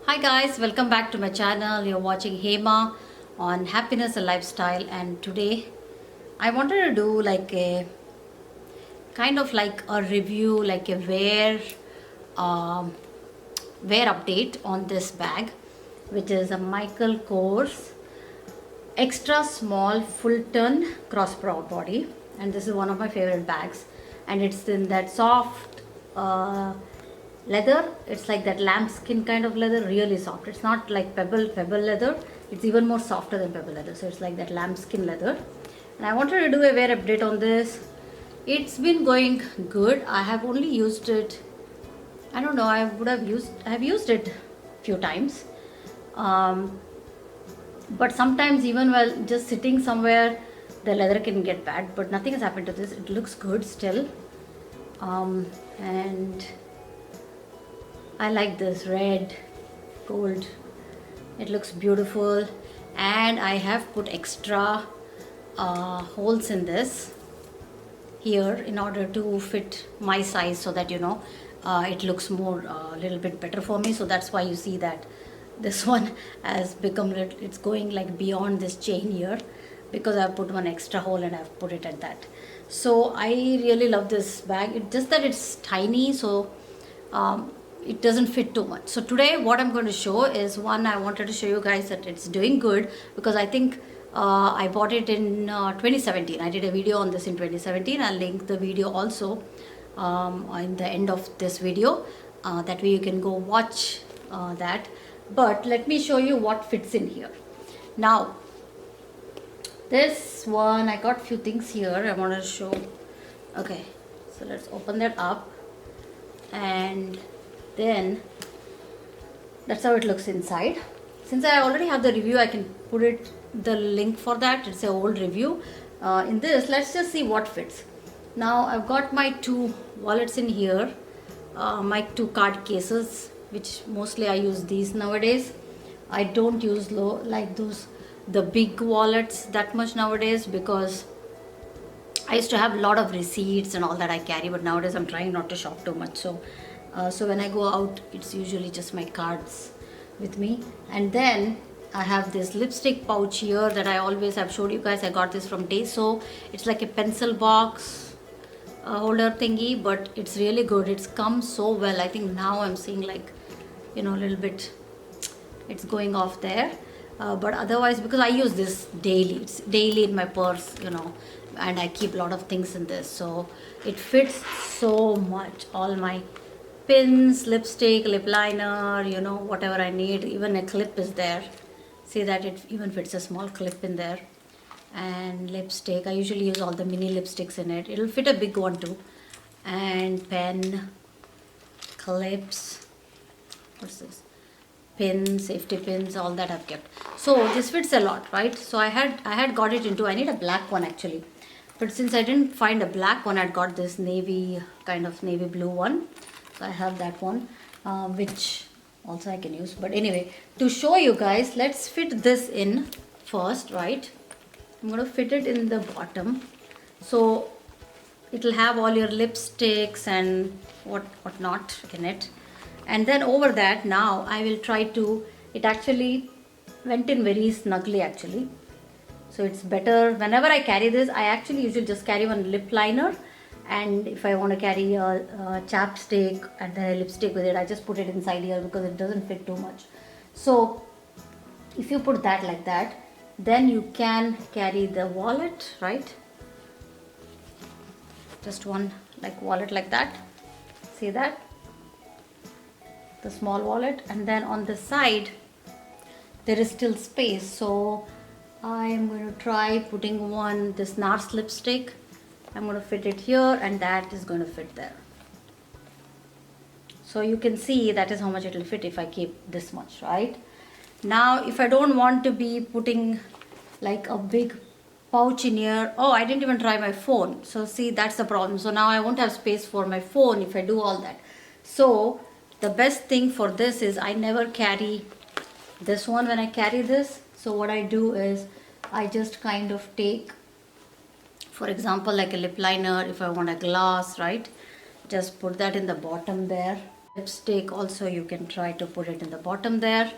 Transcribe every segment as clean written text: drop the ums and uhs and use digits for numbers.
Hi guys, welcome back to my channel. You're watching Hema on Happiness and Lifestyle, and today I wanted to do like a kind of like a review, like a um, wear update on this bag, which is a Michael Kors extra small full turn crossbrow body, and this is one of my favorite bags, and it's in that soft leather. It's like that lambskin kind of leather, really soft. It's not like pebble leather. It's even more softer than pebble leather, so it's like that lambskin leather. And I wanted to do a wear update on this. It's been going good. I have only used it, I don't know, I have used it few times, um, but sometimes even while just sitting somewhere the leather can get bad, but nothing has happened to this. It looks good still, and I like this red gold. It looks beautiful, and I have put extra holes in this here in order to fit my size, so that it looks more a little bit better for me. So that's why you see that this one has become it's going like beyond this chain here, because I've put one extra hole and I've put it at that. So I really love this bag. It's just that it's tiny, so it doesn't fit too much. So today what I'm going to show is, one, I wanted to show you guys that it's doing good, because I think I bought it in 2017. I did a video on this in 2017. I'll link the video also in the end of this video. That way you can go watch that. But let me show you what fits in here. Now, this one, I got few things here I want to show. Okay, so let's open that up, and then that's how it looks inside. Since I already have the review, I can put it the link for that. It's an old review. In this, let's just see what fits. Now I've got my two wallets in here, my two card cases, which mostly I use these nowadays. I don't use like the big wallets that much nowadays, because I used to have a lot of receipts and all that I carry, but nowadays I'm trying not to shop too much. So when I go out, it's usually just my cards with me. And then I have this lipstick pouch here that I always have showed you guys. I got this from Daiso. It's like a pencil box holder thingy, but it's really good. It's come so well. I think now I'm seeing like, a little bit it's going off there. But otherwise, because I use this daily, it's daily in my purse, and I keep a lot of things in this, so it fits so much. All my pins, lipstick, lip liner, whatever I need. Even a clip is there. See that it even fits a small clip in there. And lipstick, I usually use all the mini lipsticks in it. It'll fit a big one too. And pen, clips, what's this? Pins, safety pins, all that I've kept. So this fits a lot, right? So I had got it into, I need a black one actually. But since I didn't find a black one, I'd got this navy blue one. So I have that one, which also I can use. But anyway, to show you guys, let's fit this in first, right? I'm going to fit it in the bottom. So it'll have all your lipsticks and whatnot in it. And then over that, now I will try to, it actually went in very snugly actually. So it's better, whenever I carry this, I actually usually just carry one lip liner. And if I want to carry a chapstick and the lipstick with it, I just put it inside here, because it doesn't fit too much. So if you put that like that, then you can carry the wallet, right? Just one like wallet like that. See that? The small wallet. And then on the side, there is still space. So I am going to try putting this NARS lipstick. I'm going to fit it here, and that is going to fit there. So you can see that is how much it will fit if I keep this much, right? Now if I don't want to be putting like a big pouch in here, oh, I didn't even try my phone. So see, that's the problem. So now I won't have space for my phone if I do all that. So the best thing for this is I never carry this one when I carry this. So what I do is I just kind of take, for example, like a lip liner, if I want a glass, right? Just put that in the bottom there. lipstick also you can try to put it in the bottom there.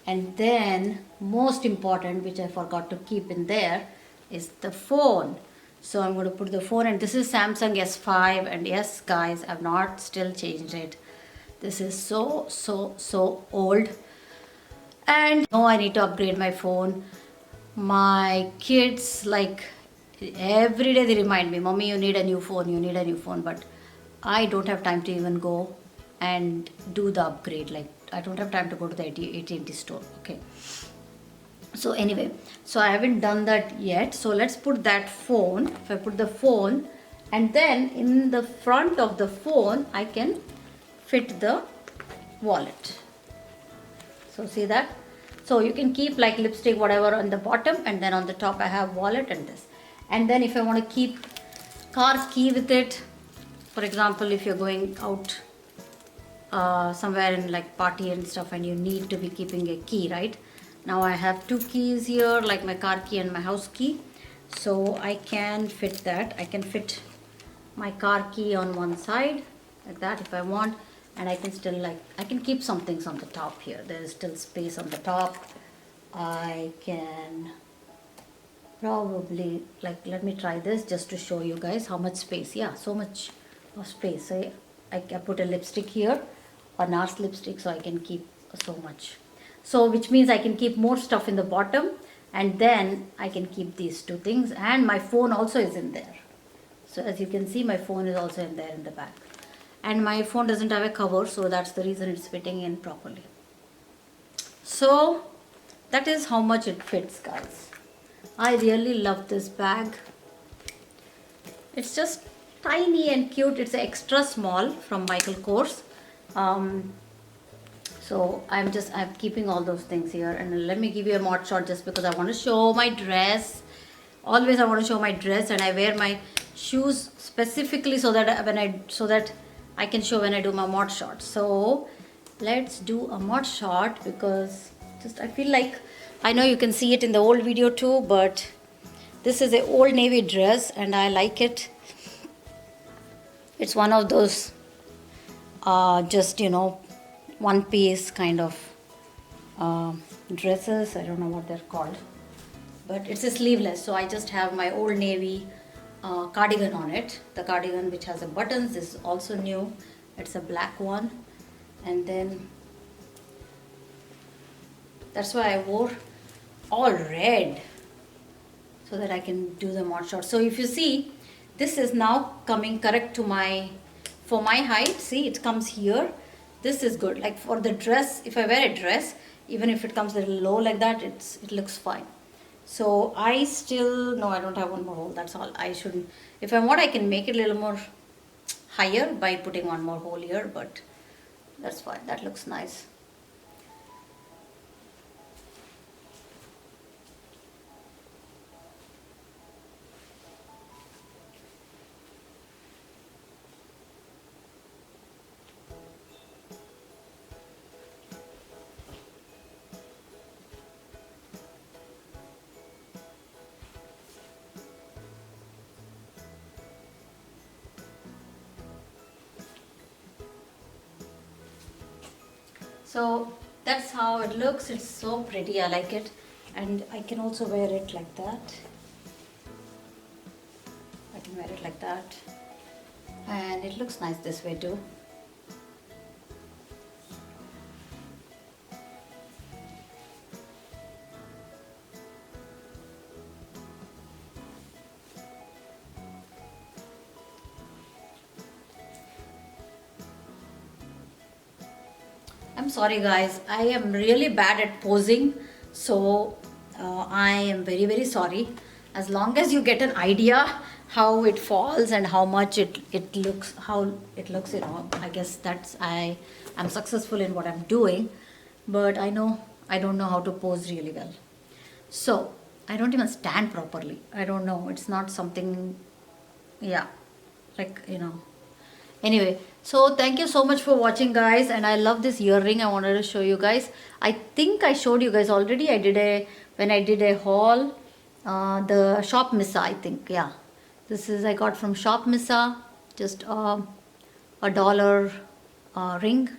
And then most important, which I forgot to keep in there, is the phone. So I'm going to put the phone, and this is Samsung S5, and yes guys, I've not still changed it. This is so old, and no, I need to upgrade my phone. My kids, like, every day they remind me, mommy, you need a new phone, you need a new phone, but I don't have time to even go and do the upgrade. Like, I don't have time to go to the AT&T store. Okay, so anyway, so I haven't done that yet. So let's put that phone. If I put the phone, and then in the front of the phone I can fit the wallet. So see that? So you can keep like lipstick, whatever, on the bottom, and then on the top I have wallet and this. And then if I want to keep car key with it, for example, if you're going out somewhere in like party and stuff, and you need to be keeping a key, right? Now I have two keys here, like my car key and my house key. So I can fit that. I can fit my car key on one side like that if I want, and I can still, like, I can keep some things on the top here. There is still space on the top. I can probably, like, let me try this just to show you guys how much space. Yeah, so much of space. So I put a lipstick here, a NARS lipstick, so I can keep so much. So which means I can keep more stuff in the bottom, and then I can keep these two things, and my phone also is in there. So as you can see, my phone is also in there in the back. And my phone doesn't have a cover, so that's the reason it's fitting in properly. So that is how much it fits, guys. I really love this bag. It's just tiny and cute. It's extra small from Michael Kors. So I'm keeping all those things here, and let me give you a mod shot just because I want to show my dress. Always I want to show my dress, and I wear my shoes specifically so that I can show when I do my mod shot. So let's do a mod shot, because just I feel like, I know you can see it in the old video too, but this is an old navy dress and I like it. It's one of those just, you know, one piece kind of dresses. I don't know what they're called, but it's a sleeveless. So I just have my old navy cardigan on it. The cardigan which has the buttons is also new. It's a black one, and then that's why I wore all red, so that I can do the mod shot. So if you see, this is now coming correct to for my height. See, it comes here. This is good. Like for the dress, if I wear a dress, even if it comes a little low like that, it looks fine. So I still, no, I don't have one more hole. That's all. I shouldn't. If I want, I can make it a little more higher by putting one more hole here, but that's fine. That looks nice. So that's how it looks. It's so pretty. I like it, and I can also wear it like that. I can wear it like that, and it looks nice this way too. I'm sorry guys, I am really bad at posing, so I am very sorry. As long as you get an idea how it falls and how much it looks, you know, I guess I'm successful in what I'm doing. But I don't know how to pose really well. So I don't even stand properly. I don't know, it's not something, yeah, like, you know. Anyway, so thank you so much for watching, guys, and I love this earring. I wanted to show you guys. I think I showed you guys already. When I did a haul, the Shop Missa, I think, yeah. This is I got from Shop Missa, just a $1 ring,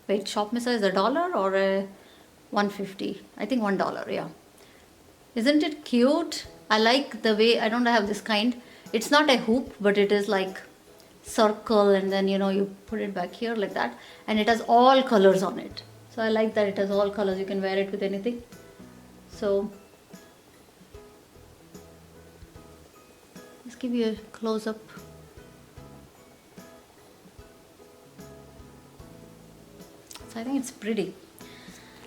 Wait, shop missa is $1 or a 150? I think $1, yeah. Isn't it cute? I like the way, I don't have this kind. It's not a hoop, but it is like circle, and then you put it back here like that, and it has all colors on it. So I like that it has all colors. You can wear it with anything. So let's give you a close up. So I think it's pretty.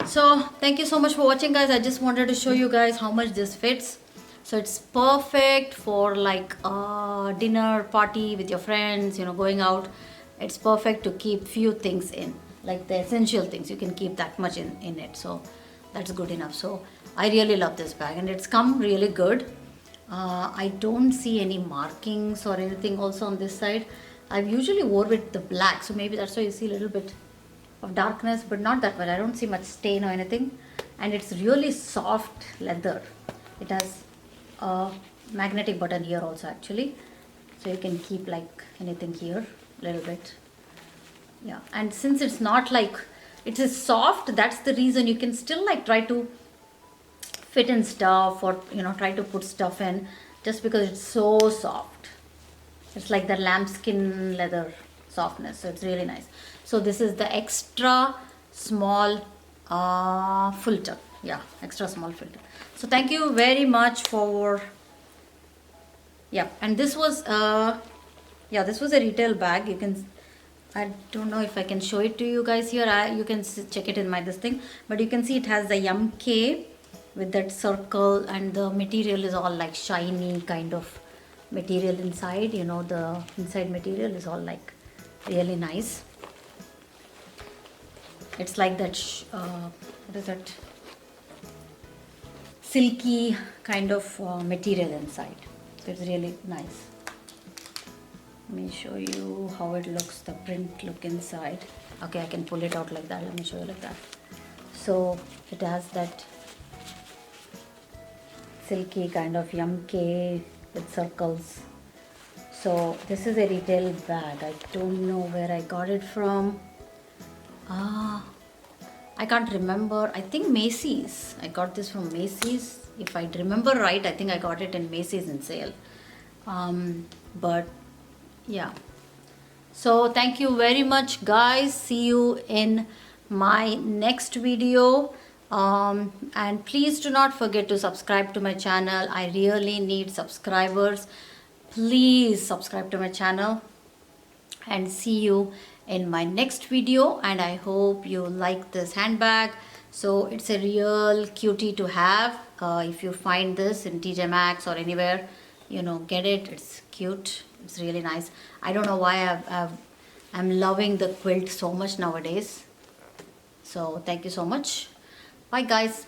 So thank you so much for watching, guys. I just wanted to show you guys how much this fits. So it's perfect for like a dinner party with your friends, going out. It's perfect to keep few things in, like the essential things. You can keep that much in it. So that's good enough. So I really love this bag, and it's come really good. I don't see any markings or anything also on this side. I've usually wore with the black, so maybe that's why you see a little bit of darkness, but not that much. I don't see much stain or anything, and it's really soft leather. It has a magnetic button here also actually, so you can keep like anything here a little bit. Yeah, and since it's not like it is soft, that's the reason you can still like try to fit in stuff, or try to put stuff in, just because it's so soft. It's like the lambskin leather softness, so it's really nice. So this is the extra small filter. Yeah, extra small filter. So thank you very much for, yeah. And this was this was a retail bag. You can, I don't know if I can show it to you guys here. You can check it in my this thing, but you can see it has the MK with that circle, and the material is all like shiny kind of material inside. The inside material is all like really nice. It's like that what is that, silky kind of material inside. So it's really nice. Let me show you how it looks, the print look inside. Okay, I can pull it out like that. Let me show you like that. So it has that silky kind of yumke with circles. So this is a retail bag. I don't know where I got it from. I can't remember. I think Macy's. I got this from Macy's. If I remember right, I think I got it in Macy's in sale. But yeah. So thank you very much, guys. See you in my next video. And please do not forget to subscribe to my channel. I really need subscribers. Please subscribe to my channel, and see you in my next video. And I hope you like this handbag. So it's a real cutie to have. If you find this in TJ Maxx or anywhere, get it. It's cute. It's really nice. I don't know why I'm loving the quilt so much nowadays. So thank you so much. Bye guys.